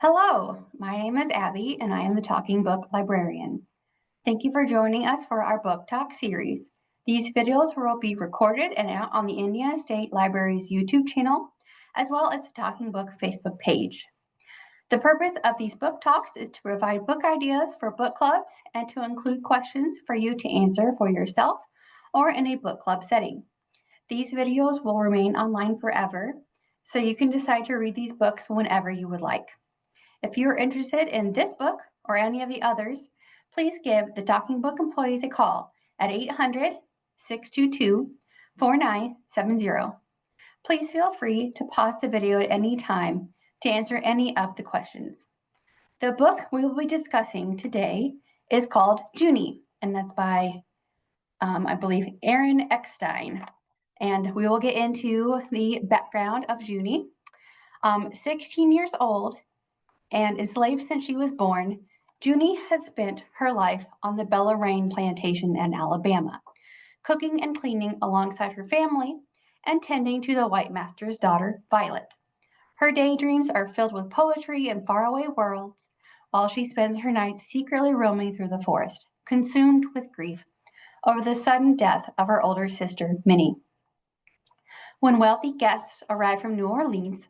Hello, my name is Abby and I am the Talking Book Librarian. Thank you for joining us for our book talk series. These videos will be recorded and out on the Indiana State Library's YouTube channel, as well as the Talking Book Facebook page. The purpose of these book talks is to provide book ideas for book clubs and to include questions for you to answer for yourself or in a book club setting. These videos will remain online forever, so you can decide to read these books whenever you would like. If you're interested in this book or any of the others, please give the Talking Book employees a call at 800-622-4970. Please feel free to pause the video at any time to answer any of the questions. The book we will be discussing today is called Junie, and that's by, I believe, Aaron Eckstein. And we will get into the background of Junie. 16 years old, and enslaved since she was born, Junie has spent her life on the Bellarine plantation in Alabama, cooking and cleaning alongside her family and tending to the white master's daughter, Violet. Her daydreams are filled with poetry and faraway worlds, while she spends her nights secretly roaming through the forest, consumed with grief over the sudden death of her older sister, Minnie. When wealthy guests arrive from New Orleans,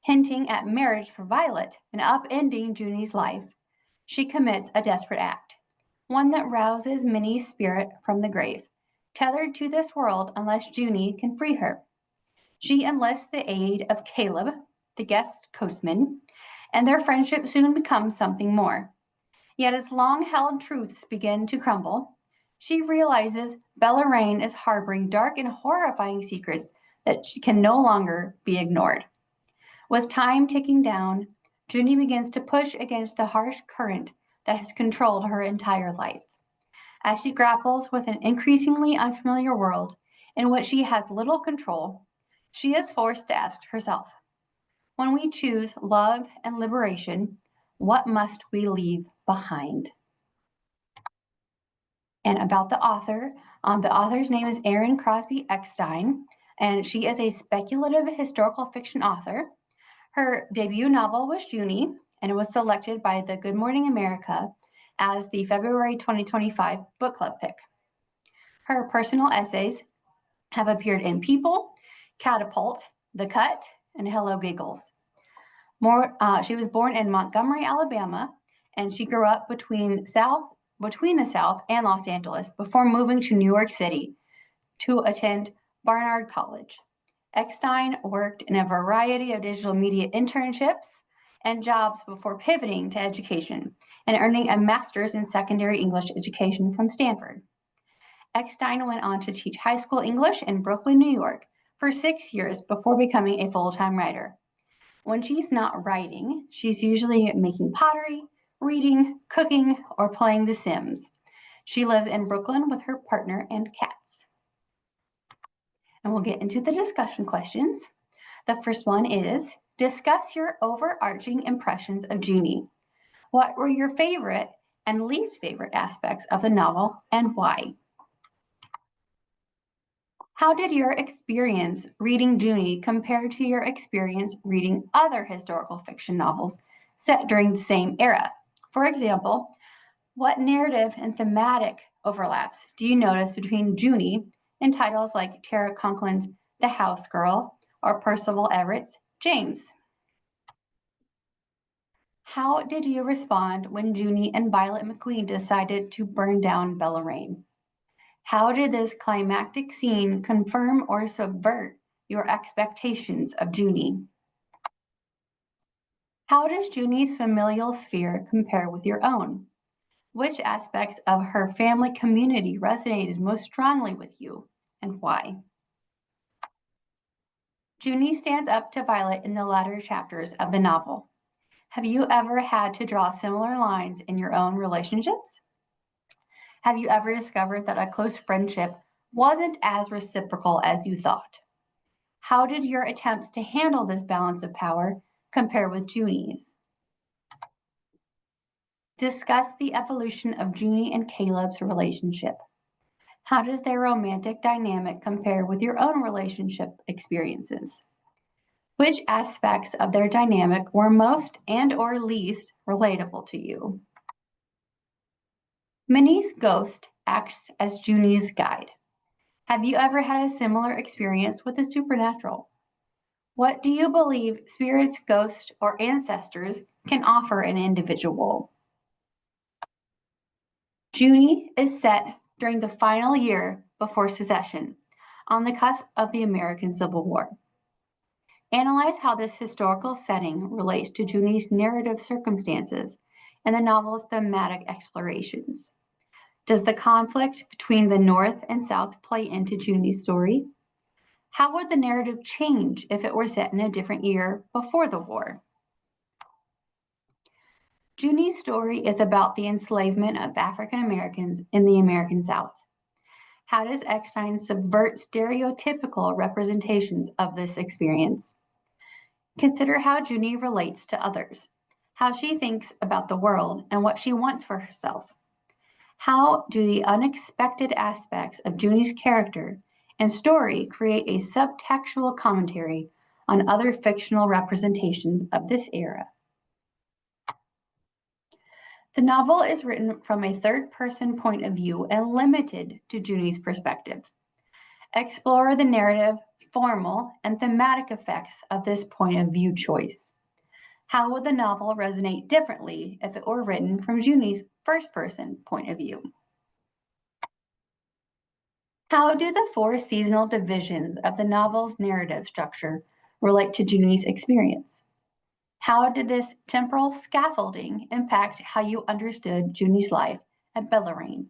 hinting at marriage for Violet and upending Junie's life, she commits a desperate act, one that rouses Minnie's spirit from the grave, tethered to this world unless Junie can free her. She enlists the aid of Caleb, the guest coachman, and their friendship soon becomes something more. Yet as long-held truths begin to crumble, she realizes Bellarine is harboring dark and horrifying secrets that can no longer be ignored. With time ticking down, Junie begins to push against the harsh current that has controlled her entire life. As she grapples with an increasingly unfamiliar world in which she has little control, she is forced to ask herself, when we choose love and liberation, what must we leave behind? And about the author's name is Erin Crosby Eckstein, and she is a speculative historical fiction author. Her debut novel was Junie, and it was selected by the Good Morning America as the February 2025 book club pick. Her personal essays have appeared in People, Catapult, The Cut, and Hello Giggles. She was born in Montgomery, Alabama, and she grew up between the South and Los Angeles before moving to New York City to attend Barnard College. Eckstein worked in a variety of digital media internships and jobs before pivoting to education and earning a master's in secondary English education from Stanford. Eckstein went on to teach high school English in Brooklyn, New York for 6 years before becoming a full-time writer. When she's not writing, she's usually making pottery, reading, cooking, or playing The Sims. She lives in Brooklyn with her partner and cats. And we'll get into the discussion questions. The first one is, discuss your overarching impressions of Junie. What were your favorite and least favorite aspects of the novel and why? How did your experience reading Junie compare to your experience reading other historical fiction novels set during the same era? For example, what narrative and thematic overlaps do you notice between Junie and titles like Tara Conklin's The House Girl or Percival Everett's James? How did you respond when Junie and Violet McQueen decided to burn down Bellarine? How did this climactic scene confirm or subvert your expectations of Junie? How does Junie's familial sphere compare with your own? Which aspects of her family community resonated most strongly with you, and why? Junie stands up to Violet in the latter chapters of the novel. Have you ever had to draw similar lines in your own relationships? Have you ever discovered that a close friendship wasn't as reciprocal as you thought? How did your attempts to handle this balance of power compare with Junie's? Discuss the evolution of Junie and Caleb's relationship. How does their romantic dynamic compare with your own relationship experiences? Which aspects of their dynamic were most and or least relatable to you? Minnie's ghost acts as Junie's guide. Have you ever had a similar experience with the supernatural? What do you believe spirits, ghosts, or ancestors can offer an individual? Junie is set during the final year before secession, on the cusp of the American Civil War. Analyze how this historical setting relates to Junie's narrative circumstances and the novel's thematic explorations. Does the conflict between the North and South play into Junie's story? How would the narrative change if it were set in a different year before the war? Junie's story is about the enslavement of African Americans in the American South. How does Eckstein subvert stereotypical representations of this experience? Consider how Junie relates to others, how she thinks about the world and what she wants for herself. How do the unexpected aspects of Junie's character and story create a subtextual commentary on other fictional representations of this era? The novel is written from a third-person point of view and limited to Junie's perspective. Explore the narrative, formal, and thematic effects of this point of view choice. How would the novel resonate differently if it were written from Junie's first-person point of view? How do the four seasonal divisions of the novel's narrative structure relate to Junie's experience? How did this temporal scaffolding impact how you understood Junie's life at Bellarmine?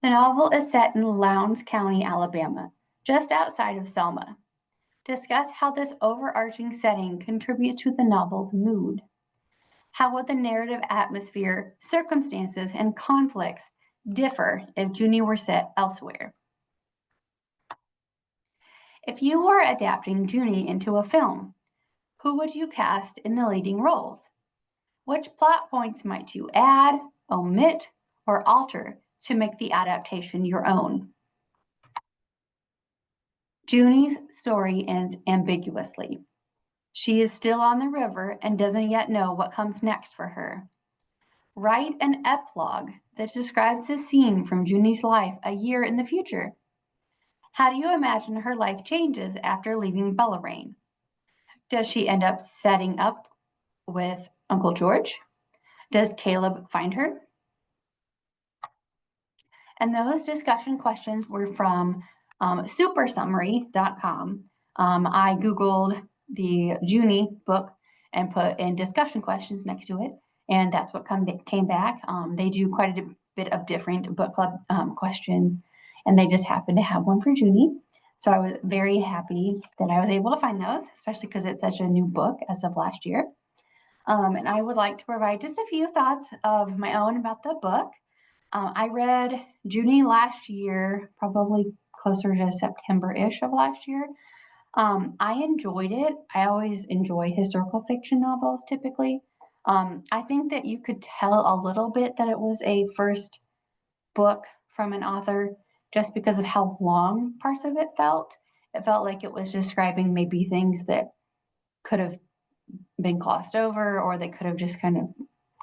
The novel is set in Lowndes County, Alabama, just outside of Selma. Discuss how this overarching setting contributes to the novel's mood. How would the narrative atmosphere, circumstances, and conflicts differ if Junie were set elsewhere? If you were adapting Junie into a film, who would you cast in the leading roles? Which plot points might you add, omit, or alter to make the adaptation your own? Junie's story ends ambiguously. She is still on the river and doesn't yet know what comes next for her. Write an epilogue that describes a scene from Junie's life a year in the future. How do you imagine her life changes after leaving Bellarmine? Does she end up setting up with Uncle George? Does Caleb find her? And those discussion questions were from supersummary.com. I Googled the Junie book and put in discussion questions next to it, and that's what came back. They do quite a bit of different book club questions, and they just happened to have one for Junie. So I was very happy that I was able to find those, especially because it's such a new book as of last year. And I would like to provide just a few thoughts of my own about the book. I read Junie last year, probably closer to September-ish of last year. I enjoyed it. I always enjoy historical fiction novels typically. I think that you could tell a little bit that it was a first book from an author just because of how long parts of it felt. It felt like it was describing maybe things that could have been glossed over, or they could have just kind of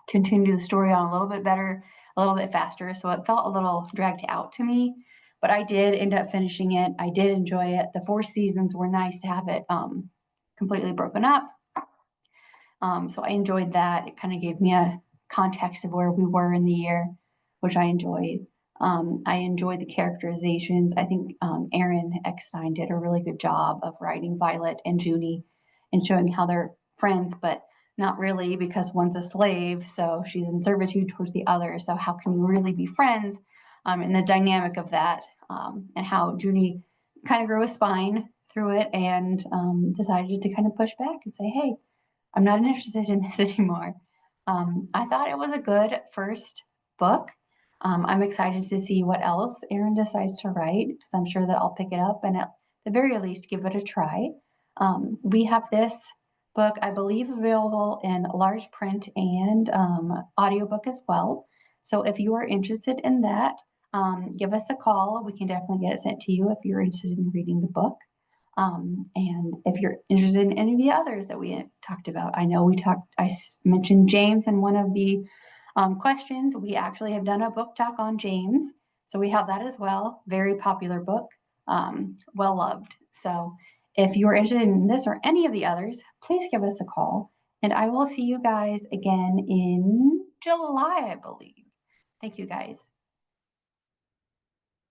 continued the story on a little bit better, a little bit faster. So it felt a little dragged out to me, but I did end up finishing it. I did enjoy it. The 4 seasons were nice to have it completely broken up. So I enjoyed that. It kind of gave me a context of where we were in the year, which I enjoyed. I enjoyed the characterizations. I think Aaron Eckstein did a really good job of writing Violet and Junie and showing how they're friends, but not really, because one's a slave, so she's in servitude towards the other. So how can you really be friends? And the dynamic of that, and how Junie kind of grew a spine through it and decided to kind of push back and say, hey, I'm not interested in this anymore. I thought it was a good first book. I'm excited to see what else Aaron decides to write, because I'm sure that I'll pick it up and at the very least give it a try. We have this book, I believe, available in large print and audiobook as well. So if you are interested in that, give us a call. We can definitely get it sent to you if you're interested in reading the book. And if you're interested in any of the others that we talked about, I know I mentioned James in one of the questions. We actually have done a book talk on James. So we have that as well. Very popular book, well loved. So if you are interested in this or any of the others, please give us a call. And I will see you guys again in July, I believe. Thank you guys.